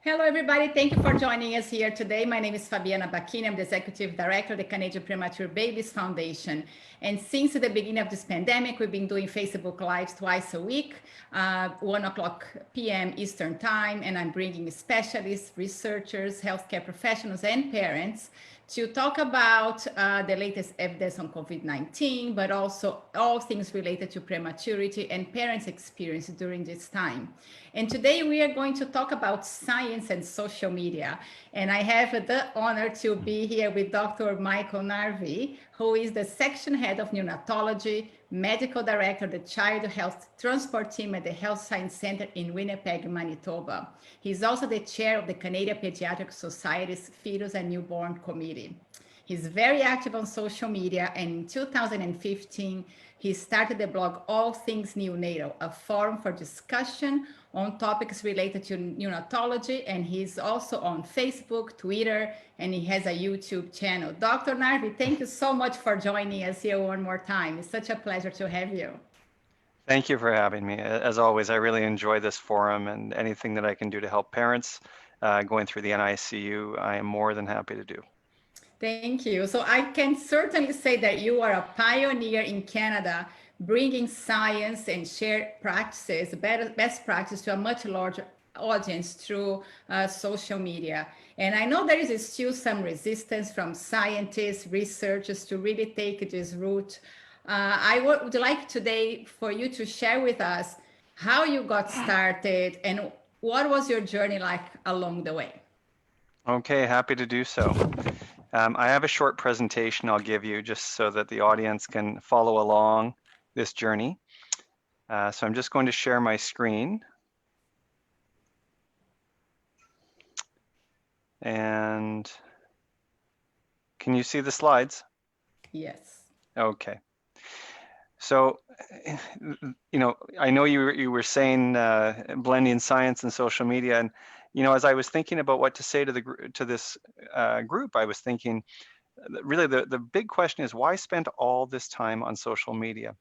Hello, everybody. Thank you for joining us here today. My name is Fabiana Bacchini. I'm the Executive Director of the Canadian Premature Babies Foundation. And since the beginning of this pandemic, we've been doing Facebook Lives twice a week, 1:00 p.m. Eastern Time. And I'm bringing specialists, researchers, healthcare professionals, and parents to talk about the latest evidence on COVID-19, but also all things related to prematurity and parents' experience during this time. And today we are going to talk about science and social media. And I have the honor to be here with Dr. Michael Narvey, who is the Section Head of Neonatology, Medical Director of the Child Health Transport Team at the Health Science Center in Winnipeg, Manitoba. He's also the chair of the Canadian Pediatric Society's Fetus and Newborn Committee. He's very active on social media, and in 2015, he started the blog All Things Neonatal, a forum for discussion on topics related to neonatology, and he's also on Facebook, Twitter, and he has a YouTube channel. Dr. Narvey, thank you so much for joining us here one more time. It's such a pleasure to have you. Thank you for having me. As always, I really enjoy this forum, and anything that I can do to help parents going through the NICU, I am more than happy to do. Thank you. So I can certainly say that you are a pioneer in Canada, bringing science and shared practices, best practice to a much larger audience through social media. And I know there is still some resistance from scientists, researchers to really take this route. I would like today for you to share with us how you got started and what was your journey like along the way. Okay, happy to do so. I have a short presentation I'll give you just so that the audience can follow along this journey. So I'm just going to share my screen. And can you see the slides? Yes. Okay. So, I know you were saying blending science and social media, and as I was thinking about what to say to this group, I was thinking, really the big question is, why spend all this time on social media?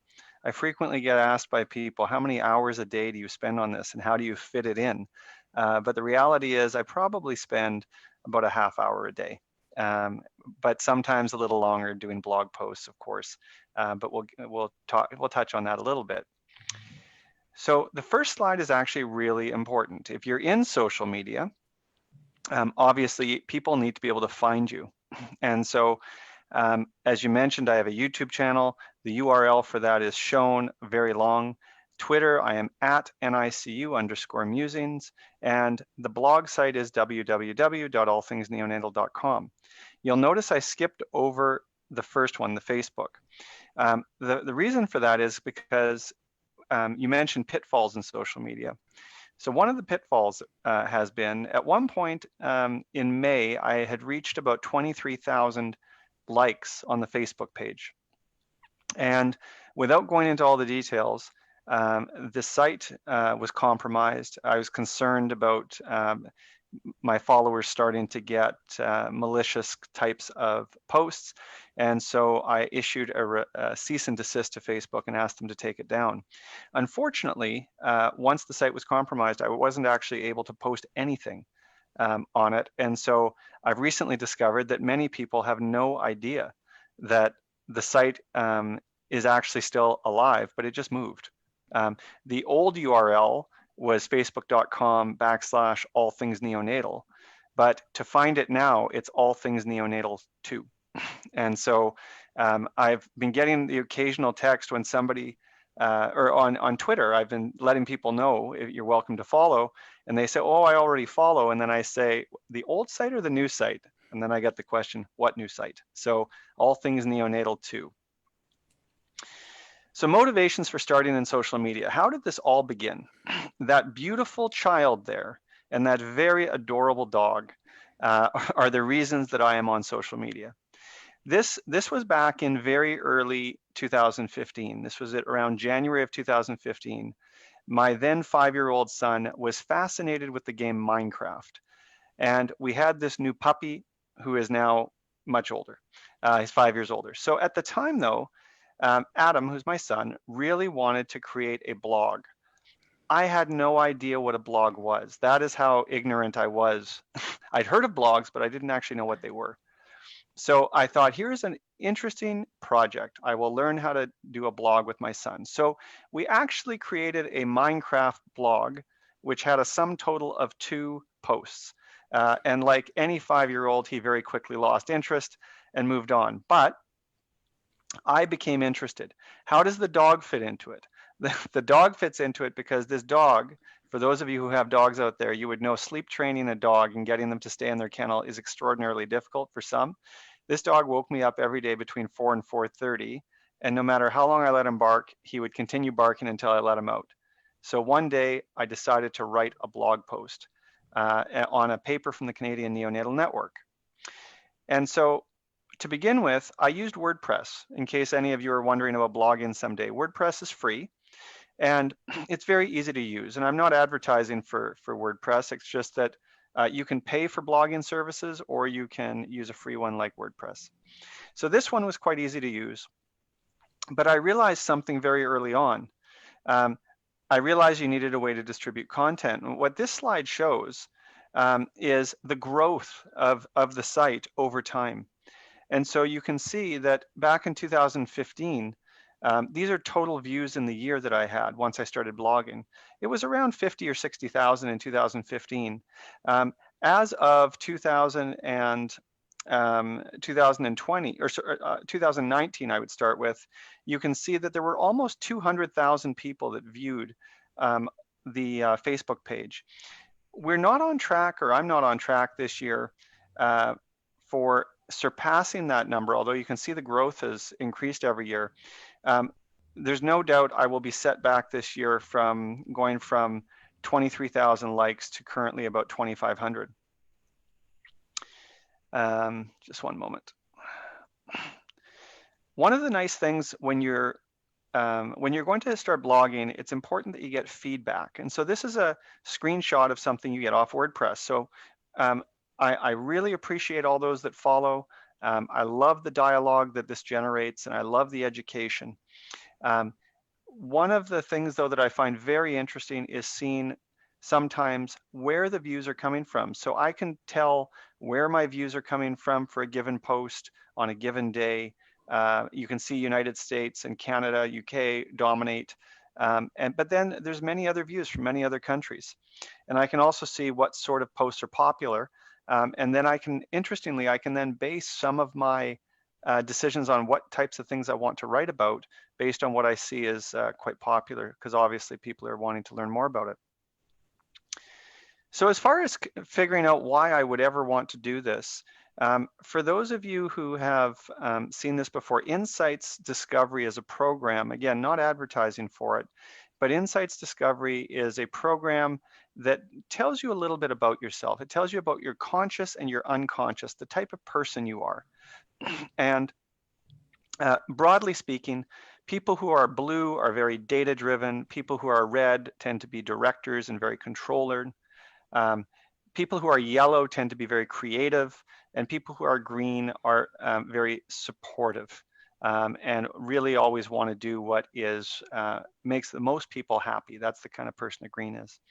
I frequently get asked by people, how many hours a day do you spend on this, and how do you fit it in? But the reality is, I probably spend about a half hour a day. But sometimes a little longer doing blog posts, of course. But we'll touch on that a little bit. So the first slide is actually really important. If you're in social media, obviously people need to be able to find you. And so, as you mentioned, I have a YouTube channel. The URL for that is shown, very long. Twitter, I am at NICU_musings, and the blog site is www.allthingsneonatal.com. You'll notice I skipped over the first one, the Facebook. The reason for that is because you mentioned pitfalls in social media. So one of the pitfalls has been, at one point in May, I had reached about 23,000 likes on the Facebook page. And without going into all the details, the site was compromised. I was concerned about my followers starting to get malicious types of posts. And so I issued a cease and desist to Facebook and asked them to take it down. Unfortunately, once the site was compromised, I wasn't actually able to post anything on it. And so I've recently discovered that many people have no idea that the site is actually still alive, but it just moved. The old URL was facebook.com/allthingsneonatal, but to find it now, it's All Things Neonatal 2. And so I've been getting the occasional text when somebody, or on Twitter, I've been letting people know, you're welcome to follow, and they say, oh, I already follow, and then I say, the old site or the new site? And then I get the question, what new site? So All Things Neonatal 2. So motivations for starting in social media. How did this all begin? That beautiful child there and that very adorable dog are the reasons that I am on social media. This was back in very early 2015. This was at around January of 2015. My then 5-year-old son was fascinated with the game Minecraft. And we had this new puppy who is now much older. He's 5 years older. So at the time though, Adam, who's my son, really wanted to create a blog. I had no idea what a blog was. That is how ignorant I was. I'd heard of blogs, but I didn't actually know what they were. So I thought, here's an interesting project. I will learn how to do a blog with my son. So we actually created a Minecraft blog, which had a sum total of 2 posts. And like any 5-year-old, he very quickly lost interest and moved on. But I became interested. How does the dog fit into it? The dog fits into it because this dog, for those of you who have dogs out there, you would know sleep training a dog and getting them to stay in their kennel is extraordinarily difficult for some. This dog woke me up every day between 4 and 4:30, and no matter how long I let him bark, he would continue barking until I let him out. So one day I decided to write a blog post on a paper from the Canadian Neonatal Network. And so to begin with, I used WordPress in case any of you are wondering about blogging someday. WordPress is free and it's very easy to use. And I'm not advertising for WordPress. It's just that you can pay for blogging services or you can use a free one like WordPress. So this one was quite easy to use. But I realized something very early on. I realized you needed a way to distribute content. And what this slide shows is the growth of the site over time. And so you can see that back in 2015, these are total views in the year that I had once I started blogging. It was around 50 or 60,000 in 2015. As of 2020 or 2019, I would start with, you can see that there were almost 200,000 people that viewed the Facebook page. We're not on track, or I'm not on track this year for surpassing that number, although you can see the growth has increased every year. There's no doubt I will be set back this year from going from 23,000 likes to currently about 2,500. Just one moment. One of the nice things when you're going to start blogging, it's important that you get feedback. And so this is a screenshot of something you get off WordPress. So I really appreciate all those that follow. I love the dialogue that this generates, and I love the education. One of the things, though, that I find very interesting is seeing sometimes where the views are coming from. So I can tell where my views are coming from for a given post on a given day. You can see United States and Canada, UK dominate. But then there's many other views from many other countries. And I can also see what sort of posts are popular. And then I can, interestingly, I can then base some of my decisions on what types of things I want to write about based on what I see as quite popular, because obviously people are wanting to learn more about it. So as far as figuring out why I would ever want to do this, for those of you who have seen this before, Insights Discovery is a program, again, not advertising for it, but Insights Discovery is a program that tells you a little bit about yourself. It tells you about your conscious and your unconscious, the type of person you are. And broadly speaking, people who are blue are very data-driven. People who are red tend to be directors and very controlled. People who are yellow tend to be very creative, and people who are green are very supportive and really always want to do what is makes the most people happy. That's the kind of person a green is.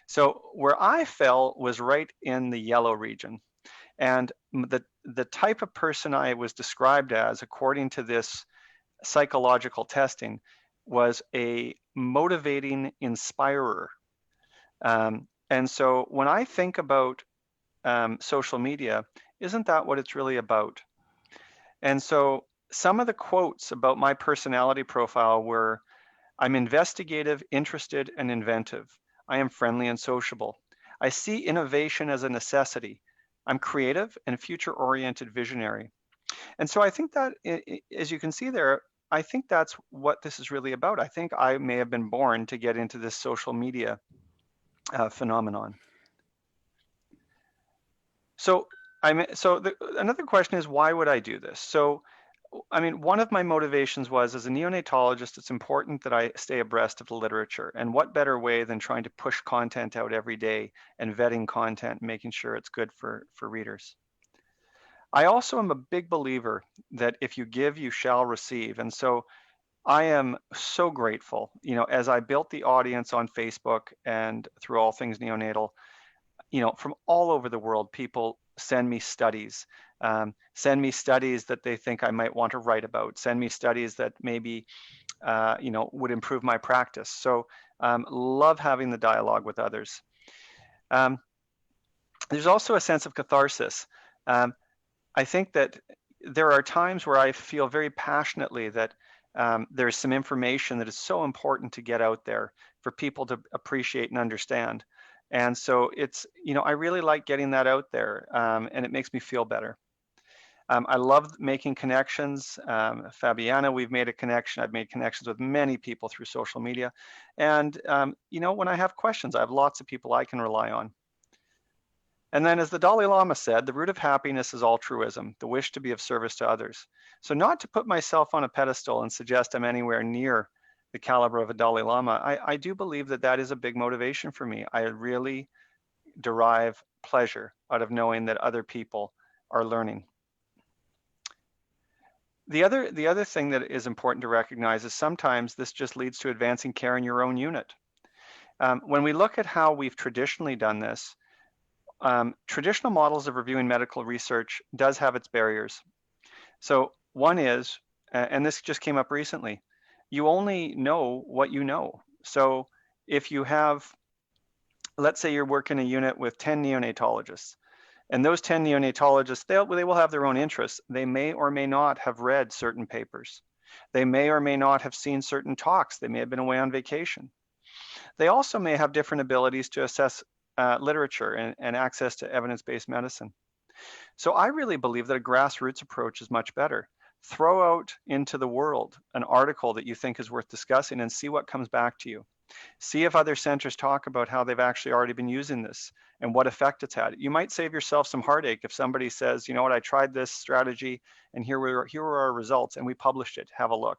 So where I fell was right in the yellow region. And the type of person I was described as, according to this psychological testing, was a motivating inspirer. And so when I think about social media, isn't that what it's really about? And so some of the quotes about my personality profile were, I'm investigative, interested, and inventive. I am friendly and sociable. I see innovation as a necessity. I'm creative and future-oriented visionary. And so I think that, as you can see there, I think that's what this is really about. I think I may have been born to get into this social media phenomenon. So another question is, why would I do this? So, I mean, one of my motivations was, as a neonatologist, it's important that I stay abreast of the literature. And what better way than trying to push content out every day and vetting content, making sure it's good for readers. I also am a big believer that if you give, you shall receive. And so I am so grateful, as I built the audience on Facebook and through All Things Neonatal, from all over the world, people send me studies, that they think I might want to write about, send me studies that maybe, would improve my practice. So love having the dialogue with others. There's also a sense of catharsis. I think that there are times where I feel very passionately that there's some information that is so important to get out there for people to appreciate and understand. And so it's, I really like getting that out there, and it makes me feel better. I love making connections. Fabiana, we've made a connection. I've made connections with many people through social media. And, when I have questions, I have lots of people I can rely on. And then, as the Dalai Lama said, the root of happiness is altruism, the wish to be of service to others. So not to put myself on a pedestal and suggest I'm anywhere near the caliber of a Dalai Lama, I do believe that that is a big motivation for me. I really derive pleasure out of knowing that other people are learning. The other thing that is important to recognize is sometimes this just leads to advancing care in your own unit. When we look at how we've traditionally done this, traditional models of reviewing medical research does have its barriers. So one is, and this just came up recently, you only know what you know. So if you have, let's say you're working a unit with 10 neonatologists, and those 10 neonatologists, they will have their own interests. They may or may not have read certain papers. They may or may not have seen certain talks. They may have been away on vacation. They also may have different abilities to assess literature and access to evidence-based medicine. So I really believe that a grassroots approach is much better. Throw out into the world an article that you think is worth discussing and see what comes back to you. See if other centers talk about how they've actually already been using this and what effect it's had. You might save yourself some heartache if somebody says, you know what, I tried this strategy and here were our results and we published it. Have a look.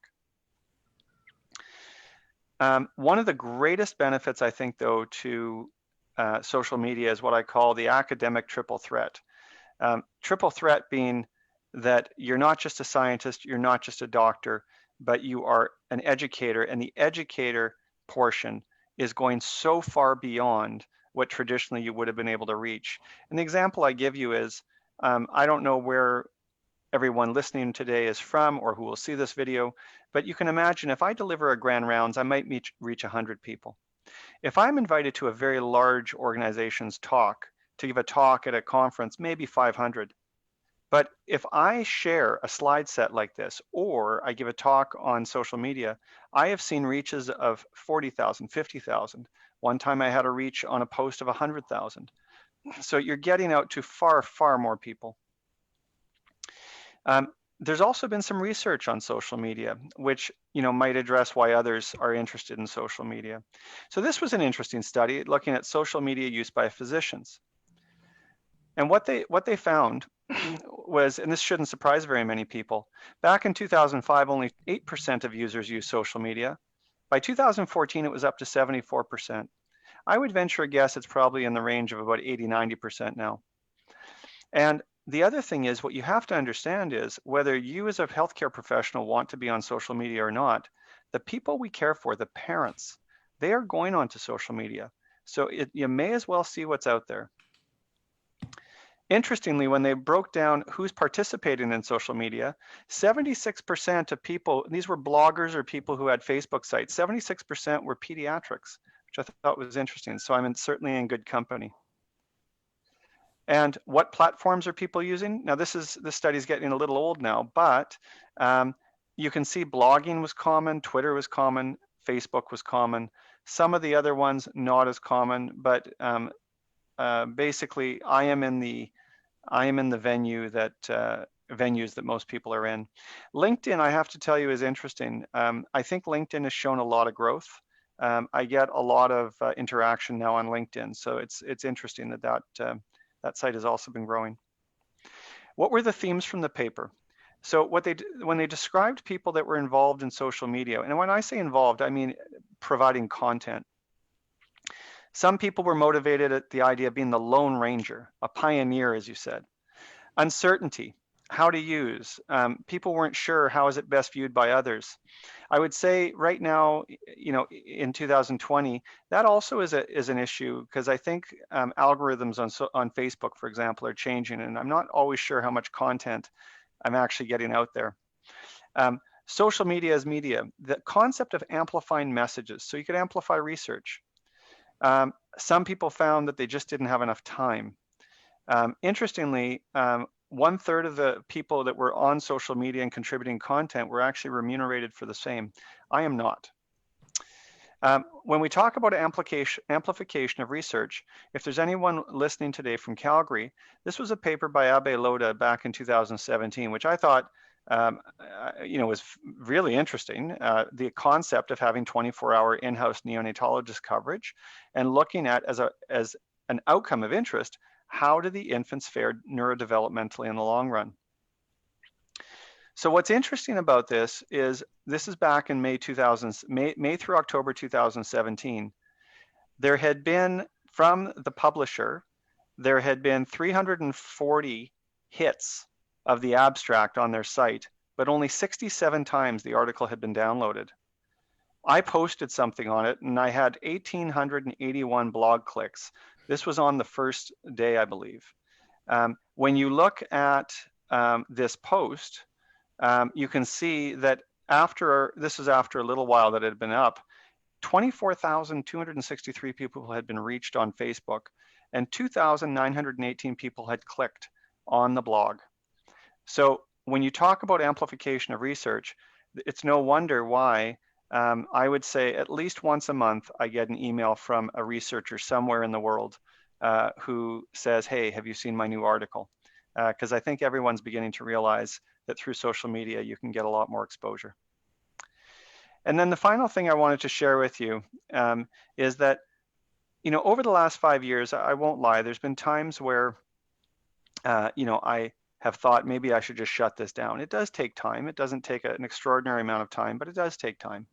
One of the greatest benefits, I think, though, to social media is what I call the academic triple threat. Triple threat being that you're not just a scientist, you're not just a doctor, but you are an educator, and the educator portion is going so far beyond what traditionally you would have been able to reach. And the example I give you is, I don't know where everyone listening today is from or who will see this video, but you can imagine if I deliver a grand rounds, I might reach 100 people. If I'm invited to a very large organization's talk, to give a talk at a conference, maybe 500. But if I share a slide set like this, or I give a talk on social media, I have seen reaches of 40,000, 50,000. One time I had a reach on a post of 100,000. So you're getting out to far, far more people. There's also been some research on social media, which might address why others are interested in social media. So this was an interesting study looking at social media use by physicians. And what they found was, and this shouldn't surprise very many people, back in 2005, only 8% of users used social media. By 2014, it was up to 74%. I would venture a guess it's probably in the range of about 80, 90% now. And the other thing is, what you have to understand is whether you as a healthcare professional want to be on social media or not, the people we care for, the parents, they are going onto social media. So you may as well see what's out there. Interestingly, when they broke down who's participating in social media, 76% of people, these were bloggers or people who had Facebook sites, 76% were pediatrics, which I thought was interesting. So I'm certainly in good company. And what platforms are people using? Now this study is getting a little old now, but you can see blogging was common, Twitter was common, Facebook was common. Some of the other ones not as common, but basically I am in the venues that most people are in. LinkedIn, I have to tell you, is interesting. I think LinkedIn has shown a lot of growth. I get a lot of interaction now on LinkedIn, so it's interesting that site has also been growing. What were the themes from the paper? So when they described people that were involved in social media, and when I say involved, I mean providing content. Some people were motivated at the idea of being the Lone Ranger, a pioneer, as you said. Uncertainty. how to use. People weren't sure how is it best viewed by others. I would say right now, you know, in 2020, that also is an issue, because I think algorithms on Facebook, for example, are changing, and I'm not always sure how much content I'm actually getting out there. Social media as media, the concept of amplifying messages. So you could amplify research. Some people found that they just didn't have enough time. Interestingly, 1/3 of the people that were on social media and contributing content were actually remunerated for the same. I am not. When we talk about amplification of research, if there's anyone listening today from Calgary, this was a paper by Abe Loda back in 2017, which I thought you know, was really interesting. The concept of having 24-hour in-house neonatologist coverage and looking at as an outcome of interest, how do the infants fare neurodevelopmentally in the long run? So what's interesting about this is back in May through October 2017. There had been, from the publisher, there had been 340 hits of the abstract on their site, but only 67 times the article had been downloaded. I posted something on it and I had 1,881 blog clicks. This was on the first day, I believe. When you look at this post, you can see that this is after a little while that it had been up, 24,263 people had been reached on Facebook and 2,918 people had clicked on the blog. So when you talk about amplification of research, it's no wonder why I would say at least once a month, I get an email from a researcher somewhere in the world who says, hey, have you seen my new article? Because I think everyone's beginning to realize that through social media, you can get a lot more exposure. And then the final thing I wanted to share with you is that, you know, over the last 5 years, I won't lie, there's been times where, you know, I have thought maybe I should just shut this down. It does take time. It doesn't take an extraordinary amount of time, but it does take time.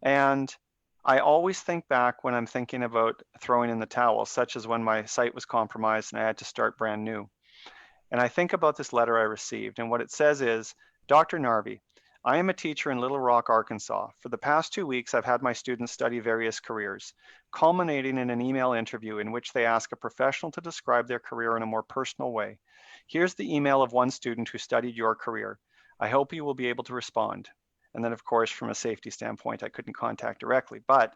And I always think back when I'm thinking about throwing in the towel, such as when my site was compromised and I had to start brand new. And I think about this letter I received, and what it says is, Dr. Narvey, I am a teacher in Little Rock, Arkansas. For the past 2 weeks, I've had my students study various careers, culminating in an email interview in which they ask a professional to describe their career in a more personal way. Here's the email of one student who studied your career. I hope you will be able to respond. And then, of course, from a safety standpoint, I couldn't contact directly, but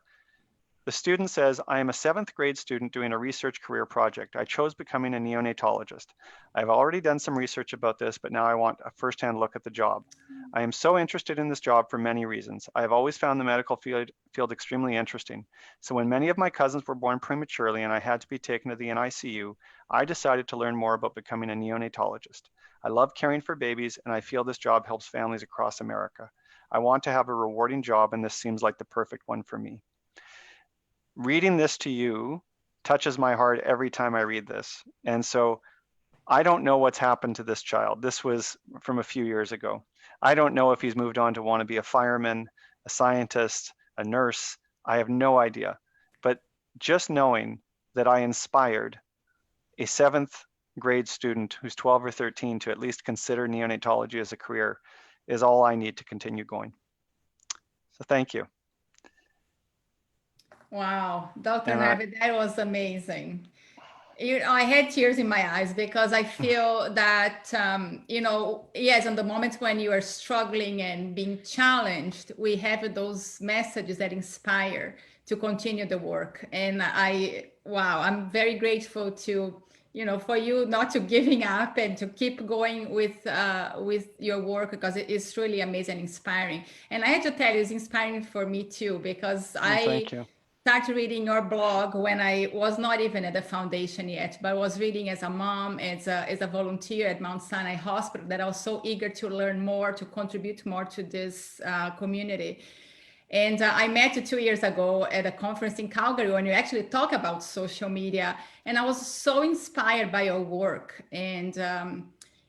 the student says, I am a 7th grade student doing a research career project. I chose becoming a neonatologist. I've already done some research about this, but now I want a firsthand look at the job. I am so interested in this job for many reasons. I have always found the medical field extremely interesting. So when many of my cousins were born prematurely and I had to be taken to the NICU, I decided to learn more about becoming a neonatologist. I love caring for babies and I feel this job helps families across America. I want to have a rewarding job and this seems like the perfect one for me. Reading this to you touches my heart every time I read this. And so I don't know what's happened to this child. This was from a few years ago. I don't know if he's moved on to want to be a fireman, a scientist, a nurse. I have no idea. But just knowing that I inspired a 7th grade student who's 12 or 13 to at least consider neonatology as a career is all I need to continue going. So thank you. Wow, Dr. Narvey, that was amazing. I had tears in my eyes because I feel that, you know, yes, in the moments when you are struggling and being challenged, we have those messages that inspire to continue the work. And wow, I'm very grateful to, you know, for you not to giving up and to keep going with your work, because it is truly amazing and inspiring. And I had to tell you, it's inspiring for me too, because Thank you. Started reading your blog when I was not even at the foundation yet, but I was reading as a mom, as a volunteer at Mount Sinai Hospital, that I was so eager to learn more, to contribute more to this community. And I met you 2 years ago at a conference in Calgary when you actually talk about social media. And I was so inspired by your work. And,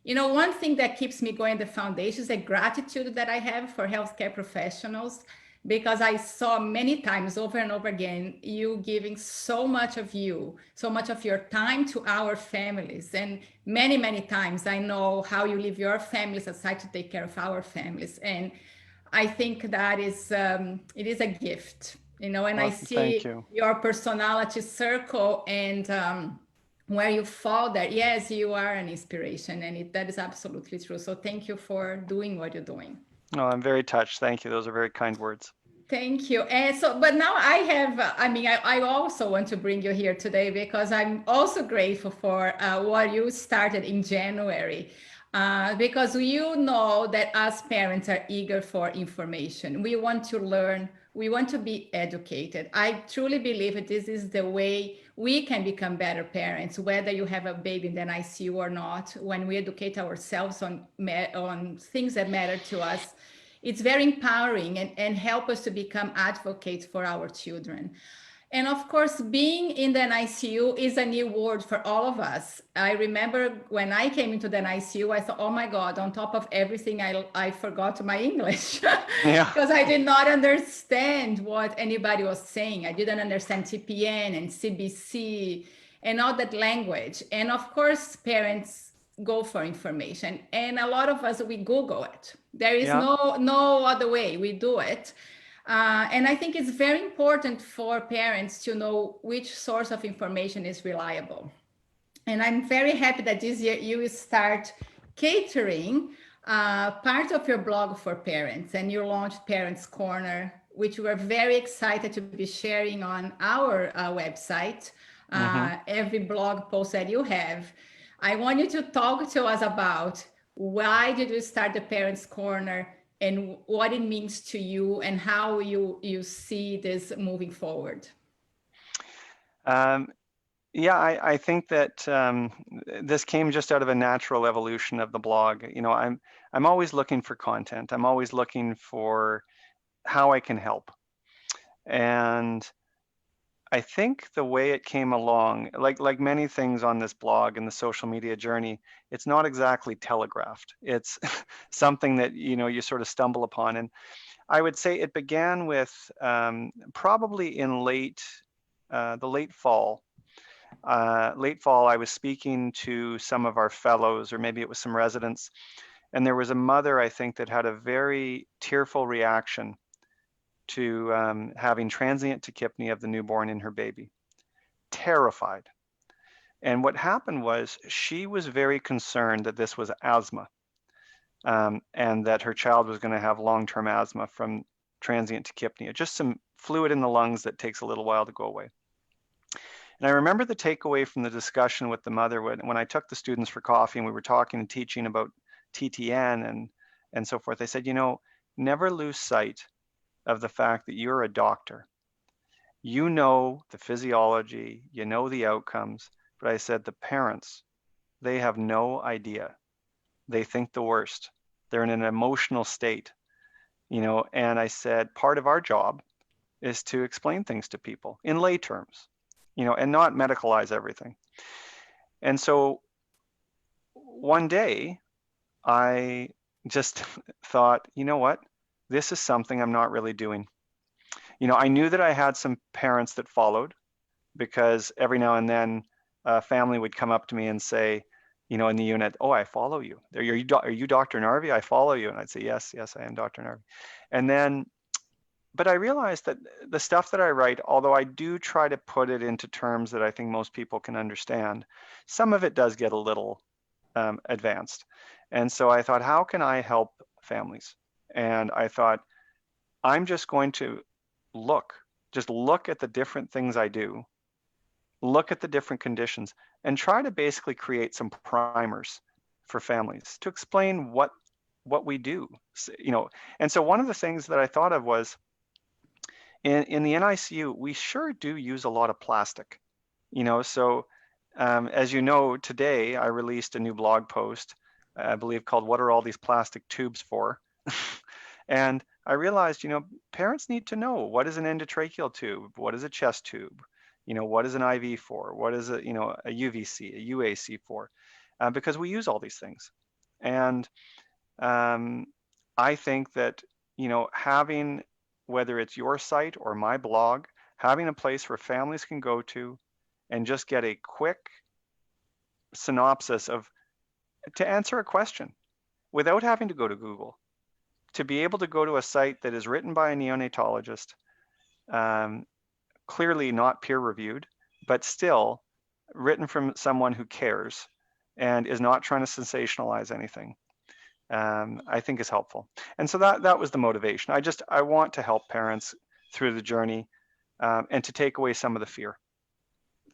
you know, one thing that keeps me going at the foundation is the gratitude that I have for healthcare professionals because I saw many times over and over again, you giving so much of you, so much of your time to our families. And many, many times I know how you leave your families aside to take care of our families. And I think that is, it is a gift, you know, and I Well, thank see you. your personality circle and where you fall there. Yes, you are an inspiration, and that is absolutely true. So thank you for doing what you're doing. No, I'm very touched. Thank you. Those are very kind words. Thank you. And so, but now I have, I mean, I also want to bring you here today because I'm also grateful for what you started in January. Because you know that us parents are eager for information. We want to learn, we want to be educated. I truly believe that this is the way we can become better parents, whether you have a baby in the ICU or not. When we educate ourselves on things that matter to us, it's very empowering and help us to become advocates for our children. And of course, being in the NICU is a new word for all of us. I remember when I came into the NICU, I thought, oh my God, on top of everything, I forgot my English Yeah. because I did not understand what anybody was saying. I didn't understand TPN and CBC and all that language. And of course, parents go for information. And a lot of us, we Google it. There is Yeah. no other way we do it. And I think it's very important for parents to know which source of information is reliable. And I'm very happy that this year you will start catering part of your blog for parents, and you launched Parents Corner, which we're very excited to be sharing on our website. Every blog post that you have. I want you to talk to us about why did you start the Parents Corner and what it means to you and how you see this moving forward. Yeah, I think that this came just out of a natural evolution of the blog. You know, I'm always looking for content. I'm always looking for how I can help. And I think the way it came along, like many things on this blog and the social media journey, it's not exactly telegraphed. It's something that, you know, you sort of stumble upon. And I would say it began with probably in the late fall. Late fall, I was speaking to some of our fellows, or maybe it was some residents, and there was a mother, I think, that had a very tearful reaction to having transient tachypnea of the newborn in her baby. Terrified. And what happened was she was very concerned that this was asthma, and that her child was going to have long-term asthma from transient tachypnea, just some fluid in the lungs that takes a little while to go away. And I remember the takeaway from the discussion with the mother when I took the students for coffee and we were talking and teaching about TTN and so forth. I said, you know, never lose sight of the fact that you're a doctor. You know the physiology, you know the outcomes, but I said the parents, they have no idea. They think the worst. They're in an emotional state, you know, and I said part of our job is to explain things to people in lay terms, you know, and not medicalize everything. And so one day I just thought, you know what, this is something I'm not really doing. You know, I knew that I had some parents that followed, because every now and then a family would come up to me and say, you know, in the unit, oh, I follow you. Are you Dr. Narvey? I follow you. And I'd say, yes, I am Dr. Narvey. And then, but I realized that the stuff that I write, although I do try to put it into terms that I think most people can understand, some of it does get a little advanced. And so I thought, how can I help families? And I thought, I'm just going to look at the different things I do, look at the different conditions, and try to basically create some primers for families to explain what we do, you know. And so one of the things that I thought of was, in the NICU, we sure do use a lot of plastic, you know. So as you know, today I released a new blog post, I believe, called "What Are All These Plastic Tubes For?" And I realized, you know, parents need to know, what is an endotracheal tube? What is a chest tube? You know, what is an IV for? What is a, you know, a UVC, a UAC for? Because we use all these things. And I think that, you know, having whether it's your site or my blog, having a place where families can go to and just get a quick synopsis to answer a question without having to go to Google, to be able to go to a site that is written by a neonatologist, clearly not peer reviewed, but still written from someone who cares and is not trying to sensationalize anything, I think is helpful. And so that was the motivation. I want to help parents through the journey and to take away some of the fear.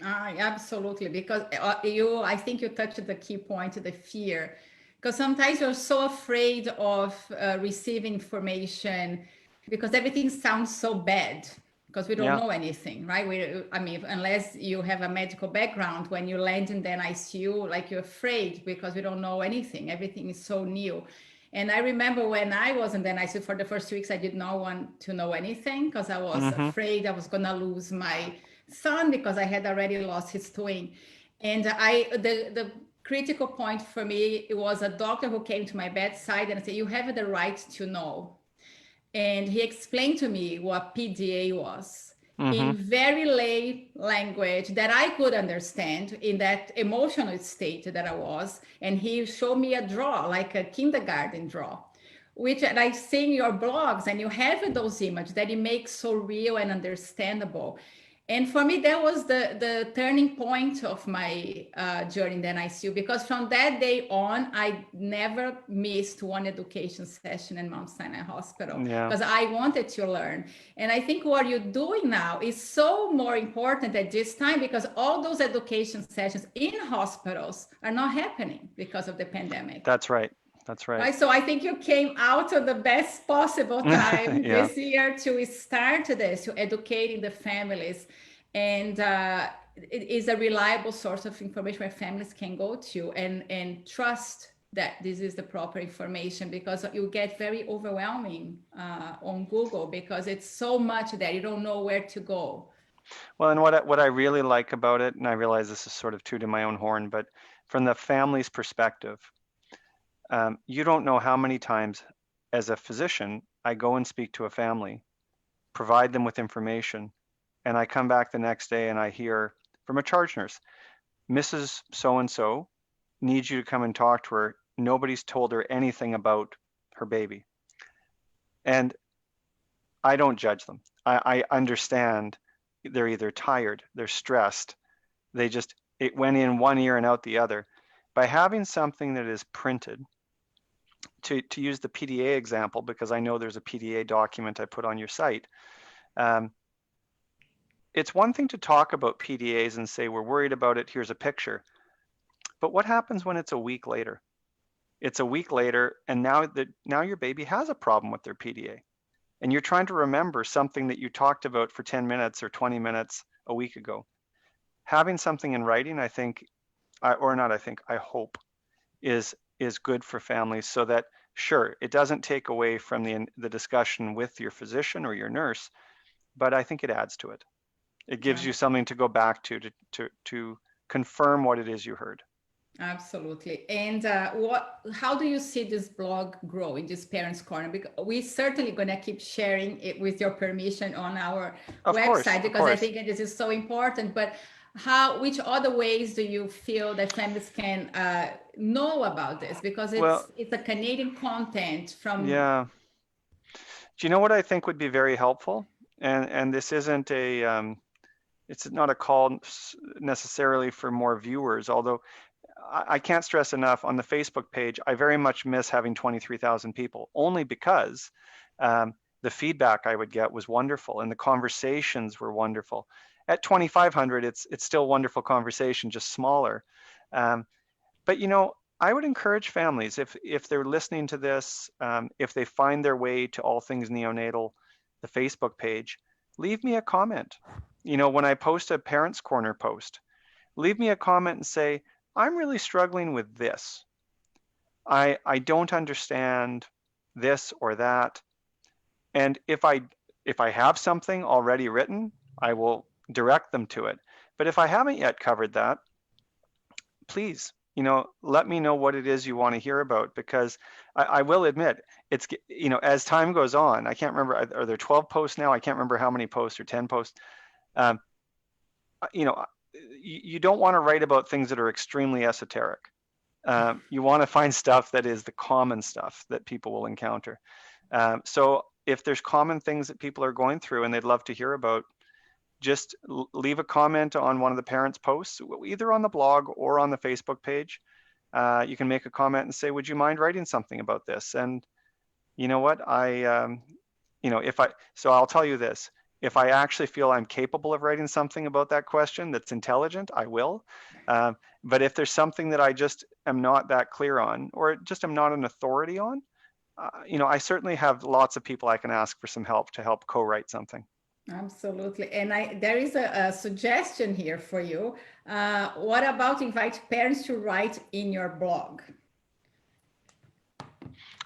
Absolutely, because I think you touched the key point, the fear, because sometimes you're so afraid of receiving information because everything sounds so bad, because we don't know anything, right? I mean, unless you have a medical background, when you land in the NICU, like, you're afraid because we don't know anything. Everything is so new. And I remember when I was in the NICU for the first weeks, I did not want to know anything because I was afraid I was going to lose my son because I had already lost his twin. And the critical point for me, it was a doctor who came to my bedside and said, "You have the right to know." And he explained to me what PDA was in very lay language that I could understand in that emotional state that I was. And he showed me a draw, like a kindergarten draw, which I've seen your blogs, and you have those images that it makes so real and understandable. And for me, that was the turning point of my journey in the NICU, because from that day on, I never missed one education session in Mount Sinai Hospital because I wanted to learn. And I think what you're doing now is so more important at this time, because all those education sessions in hospitals are not happening because of the pandemic. That's right. That's right. Right. So I think you came out of the best possible time this year to start this, to educating the families. And it is a reliable source of information where families can go to and trust that this is the proper information, because you get very overwhelming on Google because it's so much that you don't know where to go. Well, and what I really like about it, and I realize this is sort of tooting my own horn, but from the family's perspective, you don't know how many times as a physician, I go and speak to a family, provide them with information, and I come back the next day and I hear from a charge nurse, "Mrs. So-and-so needs you to come and talk to her. Nobody's told her anything about her baby." And I don't judge them. I understand they're either tired, they're stressed, it went in one ear and out the other. By having something that is printed, to use the PDA example, because I know there's a PDA document I put on your site, it's one thing to talk about PDAs and say, "We're worried about it, here's a picture." But what happens when it's a week later? It's a week later, and now your baby has a problem with their PDA. And you're trying to remember something that you talked about for 10 minutes or 20 minutes a week ago. Having something in writing, I hope is good for families, so that, sure, it doesn't take away from the discussion with your physician or your nurse, but I think it adds to it. It gives you something to go back to confirm what it is you heard. Absolutely. And how do you see this blog growing, this Parents Corner? Because we're certainly going to keep sharing it, with your permission, on our website, because I think this is so important. But which other ways do you feel that families can know about this? Because it's a Canadian content from... Yeah. Do you know what I think would be very helpful? And this isn't it's not a call necessarily for more viewers, although I can't stress enough, on the Facebook page, I very much miss having 23,000 people, only because the feedback I would get was wonderful and the conversations were wonderful. At 2,500, it's still wonderful conversation, just smaller. But I would encourage families, if they're listening to this, if they find their way to All Things Neonatal, the Facebook page, leave me a comment. When I post a Parents Corner post, leave me a comment and say, "I'm really struggling with this. I don't understand this or that." And if I have something already written, I will direct them to it. But if I haven't yet covered that, please, let me know what it is you want to hear about, because I will admit, it's, as time goes on, I can't remember, are there 12 posts now? I can't remember how many posts, or 10 posts. You don't want to write about things that are extremely esoteric. You want to find stuff that is the common stuff that people will encounter. So if there's common things that people are going through and they'd love to hear about, just leave a comment on one of the parents' posts, either on the blog or on the Facebook page. You can make a comment and say, would you mind writing something about this? And you know what, so I'll tell you this, if I actually feel I'm capable of writing something about that question that's intelligent, I will. But if there's something that I just am not that clear on, or just am not an authority on, I certainly have lots of people I can ask for some help to help co-write something. Absolutely. And there is a suggestion here for you. What about invite parents to write in your blog?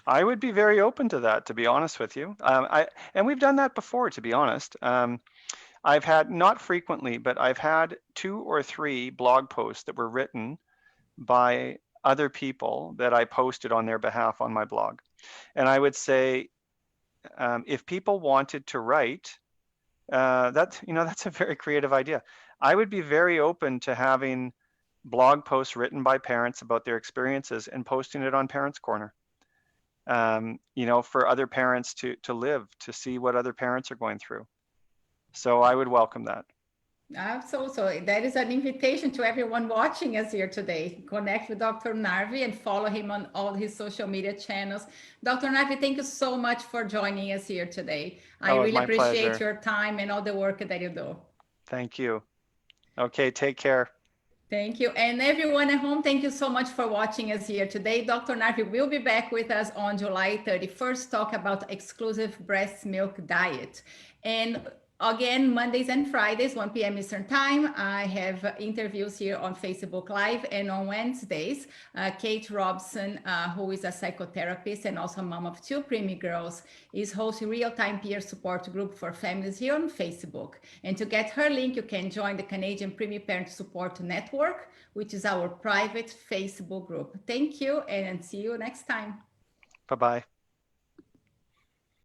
I would be very open to that, to be honest with you. And we've done that before, to be honest. I've had, not frequently, but I've had 2 or 3 blog posts that were written by other people that I posted on their behalf on my blog. And I would say, if people wanted to write, that's a very creative idea. I would be very open to having blog posts written by parents about their experiences and posting it on Parents Corner. For other parents to live, to see what other parents are going through. So I would welcome that. Absolutely. So that is an invitation to everyone watching us here today. Connect with Dr. Narvey and follow him on all his social media channels. Dr. Narvey, thank you so much for joining us here today. I really appreciate your time and all the work that you do. Thank you. Okay, take care. Thank you. And everyone at home, thank you so much for watching us here today. Dr. Narvey will be back with us on July 31st, talk about exclusive breast milk diet. And again, Mondays and Fridays, 1 p.m. Eastern Time, I have interviews here on Facebook Live. And on Wednesdays, Kate Robson, who is a psychotherapist and also a mom of 2 preemie girls, is hosting real-time peer support group for families here on Facebook. And to get her link, you can join the Canadian Preemie Parent Support Network, which is our private Facebook group. Thank you, and see you next time. Bye-bye.